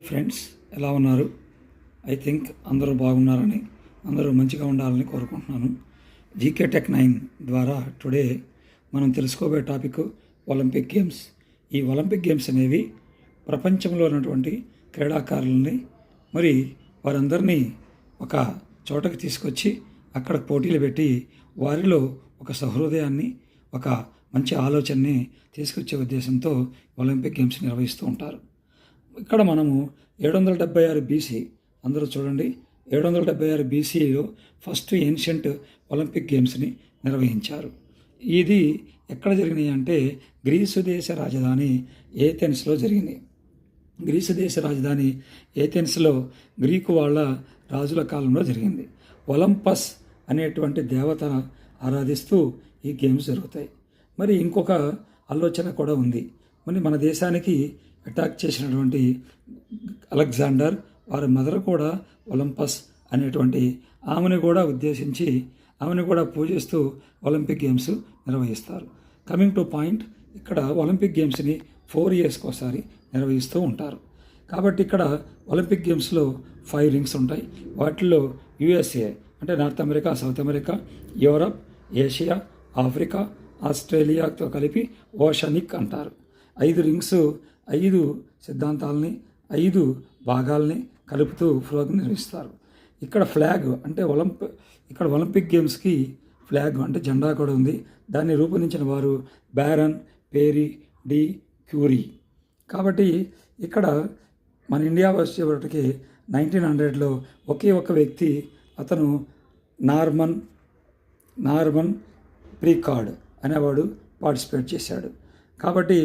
Friends ఎలా ఉన్నారు? I think అందరూ బాగున్నారని, అందరూ మంచిగా ఉండాలని కోరుకుంటున్నాను. జీకే టెక్ 9 ద్వారా టుడే మనం తెలుసుకోబోయే టాపిక్ ఒలింపిక్ గేమ్స్. ఈ ఒలింపిక్ గేమ్స్ అనేవి ప్రపంచంలో ఉన్నటువంటి క్రీడాకారులని మరి వారందరినీ ఒక చోటకి తీసుకొచ్చి అక్కడ పోటీలు పెట్టి వారిలో ఒక సహృదయాన్ని, ఒక మంచి ఆలోచనని తీసుకొచ్చే ఉద్దేశంతో ఒలింపిక్ గేమ్స్ నిర్వహిస్తూ ఉంటారు. ఇక్కడ మనము 776 బీసీ, అందరూ చూడండి, 776 బీసీలో ఫస్ట్ ఏన్షియంట్ ఒలింపిక్ గేమ్స్ని నిర్వహించారు. ఇది ఎక్కడ జరిగినాయి అంటే గ్రీసు దేశ రాజధాని ఏథెన్స్లో జరిగింది. గ్రీసు దేశ రాజధాని ఏథెన్స్లో గ్రీకు వాళ్ళ రాజుల కాలంలో జరిగింది. ఒలంపస్ అనేటువంటి దేవత ఆరాధిస్తూ ఈ గేమ్స్ జరుగుతాయి. మరి ఇంకొక ఆలోచన కూడా ఉంది. మరి మన దేశానికి అటాక్ చేసినటువంటి అలెగ్జాండర్ వారి మదర్ కూడా ఒలంపస్ అనేటువంటి ఆమెను కూడా ఉద్దేశించి ఆమెను కూడా పూజిస్తూ ఒలింపిక్ గేమ్స్ నిర్వహిస్తారు. కమింగ్ టు పాయింట్, ఇక్కడ ఒలింపిక్ గేమ్స్ని 4 ఇయర్స్కి ఒకసారి నిర్వహిస్తూ ఉంటారు. కాబట్టి ఇక్కడ ఒలింపిక్ గేమ్స్లో 5 రింగ్స్ ఉంటాయి. వాటిల్లో యుఎస్ఏ అంటే north America, south America, Europe, Asia, Africa, ఆస్ట్రేలియాతో కలిపి ఓషనిక్ అంటారు. 5 రింగ్స్ 5 సిద్ధాంతాలని 5 భాగాల్ని కలుపుతూ ఫ్లోగ్ని నిర్వహిస్తారు. ఇక్కడ ఫ్లాగ్ అంటే ఇక్కడ ఒలింపిక్ గేమ్స్కి ఫ్లాగ్ అంటే జెండా కూడా ఉంది. దాన్ని రూపొందించిన వారు బ్యారన్ పేరీ డి క్యూరీ. కాబట్టి ఇక్కడ మన ఇండియా వచ్చేటికి 1900లో ఒకే ఒక వ్యక్తి, అతను నార్మన్ ప్రీకార్డ్ అనేవాడు పార్టిసిపేట్ చేశాడు. కాబట్టి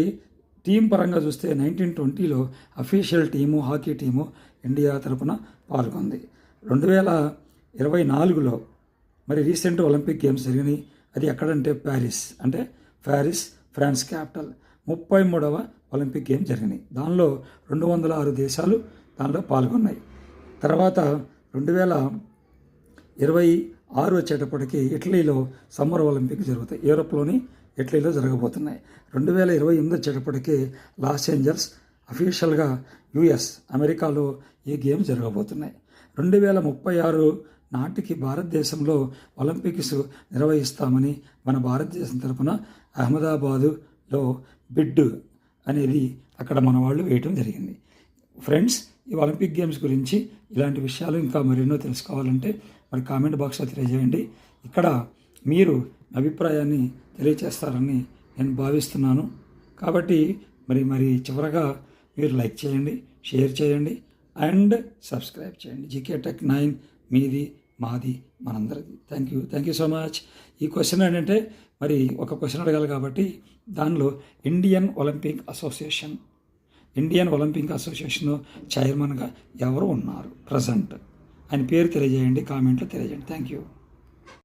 టీం పరంగా చూస్తే 1920లో official team, hockey team India తరపున పాల్గొంది. 2024లో మరి రీసెంట్ ఒలింపిక్ గేమ్స్ జరిగినాయి. అది ఎక్కడంటే ప్యారిస్ ఫ్రాన్స్ క్యాపిటల్. 33వ ఒలింపిక్ గేమ్ జరిగినాయి. దానిలో 206 దేశాలు దానిలో పాల్గొన్నాయి. తర్వాత 2026 వచ్చేటప్పటికి ఇటలీలో సమ్మర్ ఒలింపిక్ జరుగుతాయి. యూరోప్లోని ఇటలీలో జరగబోతున్నాయి. 2028 వచ్చేటప్పటికి లాస్ ఏంజల్స్, అఫీషియల్గా యుఎస్ అమెరికాలో ఈ గేమ్ జరగబోతున్నాయి. 2036 నాటికి భారతదేశంలో ఒలింపిక్స్ నిర్వహిస్తామని మన భారతదేశం తరఫున అహ్మదాబాదులో బిడ్ అనేది అక్కడ మన వాళ్ళు వేయటం జరిగింది. ఫ్రెండ్స్, ఈ ఒలింపిక్ గేమ్స్ గురించి ఇలాంటి విషయాలు ఇంకా మరెన్నో తెలుసుకోవాలంటే మరి కామెంట్ బాక్స్లో తెలియజేయండి. ఇక్కడ మీరు అభిప్రాయాన్ని తెలియచేస్తారని నేను భావిస్తున్నాను. కాబట్టి మరి చివరగా మీరు లైక్ చేయండి, షేర్ చేయండి అండ్ సబ్స్క్రైబ్ చేయండి. జీకే టెక్ 9 మీది, మాది, మనందరిది. Thank you so much. ఈ క్వశ్చన్ ఏంటంటే మరి ఒక క్వశ్చన్ అడగాలి కాబట్టి దానిలో ఇండియన్ ఒలింపిక్ అసోసియేషన్ చైర్మన్గా ఎవరు ఉన్నారు ప్రజెంట్? ఆయన పేరు తెలియజేయండి, కామెంట్లో తెలియజేయండి. Thank you.